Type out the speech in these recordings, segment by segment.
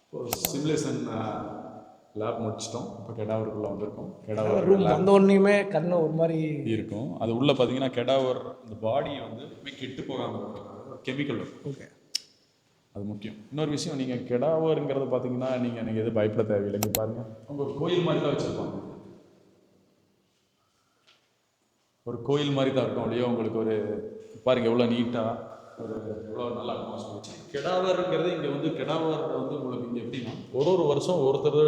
இப்போ simulation lab முடிச்சிட்டோம். இப்போ கெடாவருக்குள்ளே வந்திருக்கோம். கெடாவர் ரூம் வந்த உடனேயுமே கண்ணு ஒரு மாதிரி இருக்கும். அது உள்ளே பார்த்தீங்கன்னா கெடாவர் இந்த பாடி வந்து கெட்டு போகாமல் கெமிக்கல் இருக்கும். ஓகே, அது முக்கியம். இன்னொரு விஷயம், நீங்கள் கெடாவருங்கிறது பார்த்தீங்கன்னா நீங்கள் எதுவும் பயப்பட தேவையில்லை. இங்கே பாருங்கள், அவங்க ஒரு கோயில் மாதிரி தான் வச்சுருப்பாங்க. ஒரு கோயில் மாதிரி தான் இருக்கும். அப்படியே உங்களுக்கு ஒரு பாருங்கள் எவ்வளோ நீட்டாக ஒரு எவ்வளோ நல்லா அட்மாஸ்பியர். கெடாவருங்கிறது இங்கே வந்து கெடாவர் வந்து உங்களுக்கு இங்கே எப்படின்னா ஒரு வருஷம் ஒருத்தர்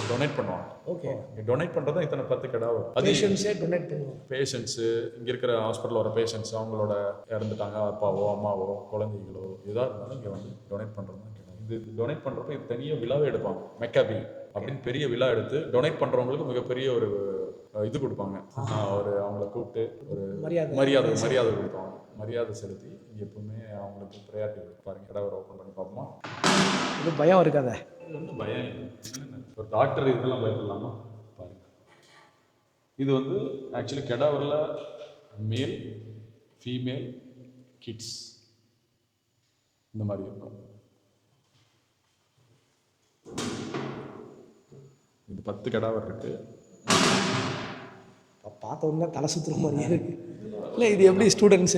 டொனேட் பண்ணுவாங்க. ஓகே, இங்கே டொனேட் பண்ணுறது தான் இத்தனை 10 கெடாவர். பேஷண்ட்ஸே டொனேட் பண்ணுவாங்க. பேஷண்ட்ஸு இங்கே இருக்கிற ஹாஸ்பிட்டலில் வர பேஷண்ட்ஸ் அவங்களோட இறந்துட்டாங்க, அப்பாவோ அம்மாவோ குழந்தைகளோ எதாக இருந்தாலும் இங்கே வந்து டொனேட் பண்ணுறது தான் கெடாவர். இது டொனேட் பண்ணுறப்ப இது தனியாக விழாவே எடுப்பாங்க. மெக்காபி அப்படின்னு பெரிய விழா எடுத்து டொனேட் பண்ணுறவங்களுக்கு மிகப்பெரிய ஒரு இது கொடுப்பாங்க. ஒரு அவங்கள கூப்பிட்டு ஒரு மரியாதை கொடுப்பாங்க. மரியாதை செலுத்தி இங்கே எப்பவுமே அவங்களுக்கு ப்ரையாரிட்டி பாருங்க. கெடாவர் ஓப்பன் பண்ணி பார்ப்போமா? இது பயம் இருக்காத? இது வந்து பயம் ஒரு டாக்டர் இதெல்லாம் பயப்படலாமா? பாருங்க, இது வந்து ஆக்சுவலி கெடாவரில் மேல் ஃபீமேல் கிட்ஸ் இந்த மாதிரி இருக்கும். இது 10 கெடாவர் இருக்கு. பார்த்த உடனே தலை சுற்றுற மாதிரியே இருக்கு. இல்லை, இது எப்படி ஸ்டூடெண்ட்ஸ்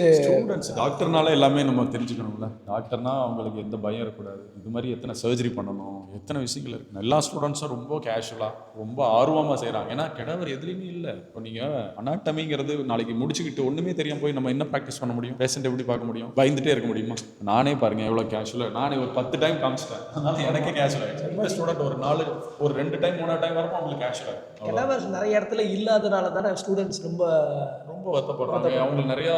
டாக்டர்னால எல்லாமே நம்ம தெரிஞ்சுக்கணும்ல. டாக்டர்னா அவங்களுக்கு எந்த பயம் இருக்கக்கூடாது. இது மாதிரி எத்தனை சர்ஜரி பண்ணணும், எத்தனை விஷயங்கள் இருக்குது. எல்லா ஸ்டூடெண்ட்ஸும் ரொம்ப கேஷுவலாக ரொம்ப ஆர்வமாக செய்கிறாங்க. ஏன்னா கெடாவர் எதுலேயுமே இல்லை. இப்போ நீங்கள் அனாட்டமிங்கிறது நாளைக்கு முடிச்சுக்கிட்டு ஒன்றுமே தெரியாமல் போய் நம்ம என்ன ப்ராக்டிஸ் பண்ண முடியும்? பேஷண்ட் எப்படி பார்க்க முடியும்? பயந்துட்டே இருக்க முடியுமா? நானே பாருங்கள் எவ்வளோ கேஷுவலாக. நானே ஒரு 10 டைம் காமிச்சிட்டேன். அதனால எனக்கே கேஷுவல் ஆகிடுச்சு. ரொம்ப ஸ்டூடெண்ட் ஒரு 2 டைம் 3 டைம் வரப்போ அவங்களுக்கு கேஷுவல் ஆகிடும். கெடாவர் நிறைய இடத்துல இல்லாதனால தானே ஸ்டூடெண்ட்ஸ் ரொம்ப வருத்தப்படுறாங்க. அவங்களுக்கு நிறையா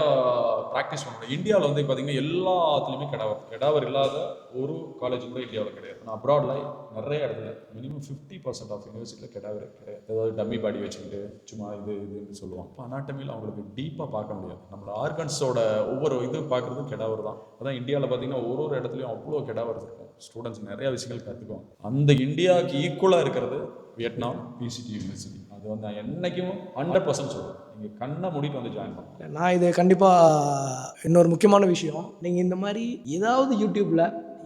ப்ராக்டிஸ் பண்ணணும். இந்தியாவில் வந்து பார்த்தீங்கன்னா எல்லாத்துலேயுமே கெடாவர் இல்லாத ஒரு காலேஜ் கூட இந்தியாவில் கிடையாது. நான் அப்ராடில் நிறைய இடத்துல மினிமம் 50% ஆஃப் யூனிவர்சிட்டியில் கெடாவரே கிடையாது. ஏதாவது டம்மி பாடி வச்சுக்கிட்டு சும்மா இதுன்னு சொல்லுவாங்க. இப்போ அனாட்டமியில் அவங்களுக்கு டீப்பாக பார்க்க முடியாது. நம்மளோட ஆர்கன்ஸோட ஒவ்வொரு இது பார்க்குறதும் கெடாவர் தான். அதான் இந்தியாவில் பார்த்தீங்கன்னா ஒரு இடத்துலையும் அவ்வளோ கெடாவர் இருக்கும். ஸ்டூடெண்ட்ஸ் நிறையா விஷயங்கள் கற்றுக்குவாங்க. அந்த இந்தியாவுக்கு ஈக்குவலாக இருக்கிறது வியட்நாம் பிசிடி யூனிவர்சிட்டி. அது வந்து நான் என்றைக்கும் 100% சொல்லுவேன். நீங்கள் கண்ணை மூடிட்டு வந்து ஜாயின் பண்ணலாம். நான் இது கண்டிப்பாக இன்னொரு முக்கியமான விஷயம், நீங்கள் இந்த மாதிரி ஏதாவது யூடியூப்பில்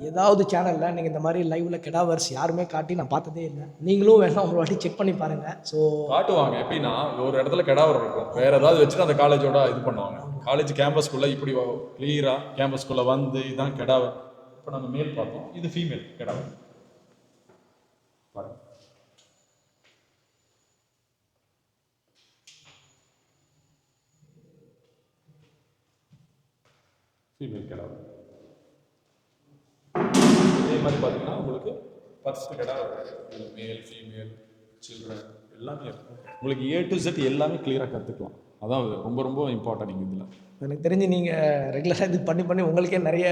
ஏதாவது சேனலில் நீங்கள் இந்த மாதிரி லைவில் கெடாவர்ஸ் யாருமே காட்டி நான் பார்த்ததே இல்லை. நீங்களும் வேணால் ஒரு வாட்டி செக் பண்ணி பாருங்கள். ஸோ காட்டுவாங்க. எப்படின்னா ஒரு இடத்துல கெடாவர் இருக்கும், வேறு ஏதாவது வச்சுட்டு அந்த காலேஜோட இது பண்ணுவாங்க. காலேஜ் கேம்பஸ்குள்ளே இப்படி கிளியராக கேம்பஸ்குள்ளே வந்து இதுதான் கெடாவர். இப்போ நம்ம மேல் பார்த்தோம், இது ஃபீமேல் கெடாவர். பாருங்கள், ஃபீமேல் கெடாவர். இதே மாதிரி பார்த்தீங்கன்னா உங்களுக்கு 10 கெடாவர் மேல் ஃபீமேல் சில்ட்ரன் எல்லாமே இருக்கும். உங்களுக்கு A to Z எல்லாமே கிளியராக கற்றுக்கலாம். அதான் ரொம்ப ரொம்ப இம்பார்ட்டன்ட். நீங்கள் இதில் எனக்கு தெரிஞ்சு நீங்கள் ரெகுலராக இது பண்ணி உங்களுக்கே நிறைய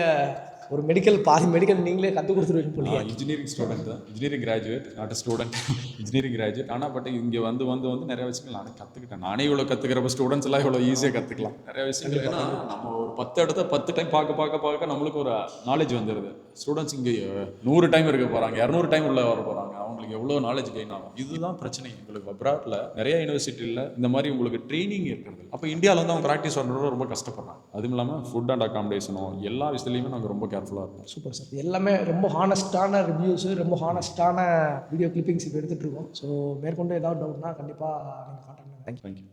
ஒரு பாதி மெடிக்கல் நீங்களே கற்றுக் கொடுத்துருவீங்க போலியே. இன்ஜினியரிங் ஸ்டூடெண்ட் தான், engineering graduate, not student, engineering graduate. ஆனால் பட் இங்கே வந்து நிறைய விஷயங்கள் நானே கற்றுக்கிட்டேன். நானே இவ்வளோ கற்றுக்கிறப்ப ஸ்டூடெண்ட்ஸ் எல்லாம் இவ்வளோ ஈஸியாக கற்றுக்கலாம் நிறைய விஷயங்கள். ஏன்னா நம்ம ஒரு 10 இடத்த 10 டைம் பார்க்க நம்மளுக்கு ஒரு நாலேஜ் வந்துடுது. ஸ்டூடெண்ட்ஸ் இங்கே 100 டைம் இருக்க போகிறாங்க, 200 டைம் உள்ள வர போகிறாங்க. அவங்களுக்கு எவ்வளோ நாலேஜ் கெயின் ஆகும். இதுதான் பிரச்சனை. உங்களுக்கு அப்ராட்ல நிறைய யூனிவர்சிட்டியில் இந்த மாதிரி உங்களுக்கு ட்ரைனிங் இருக்கிறது. அப்போ இந்தியாவில் வந்து அவங்க ப்ராக்டிஸ் பண்ணுறது ரொம்ப கஷ்டப்படுறாங்க. அதுவும் இல்லாமல் ஃபுட் அண்ட் அகாமடேஷனும் எல்லா விஷயத்துலையுமே நாங்கள் ரொம்ப கேர்ஃபுல்லாக இருப்போம். Super sir. எல்லாமே ரொம்ப ஹானஸ்டான ரிவ்யூஸு, ரொம்ப ஹானஸ்டான வீடியோ கிளிப்பிங்ஸ் இப்போ எடுத்துகிட்டு இருக்கோம். ஸோ மேற்கொண்டு ஏதாவது டவுட்னா கண்டிப்பாக நீங்கள் கான்டாக்ட் பண்ணுங்கள். தேங்க்யூ.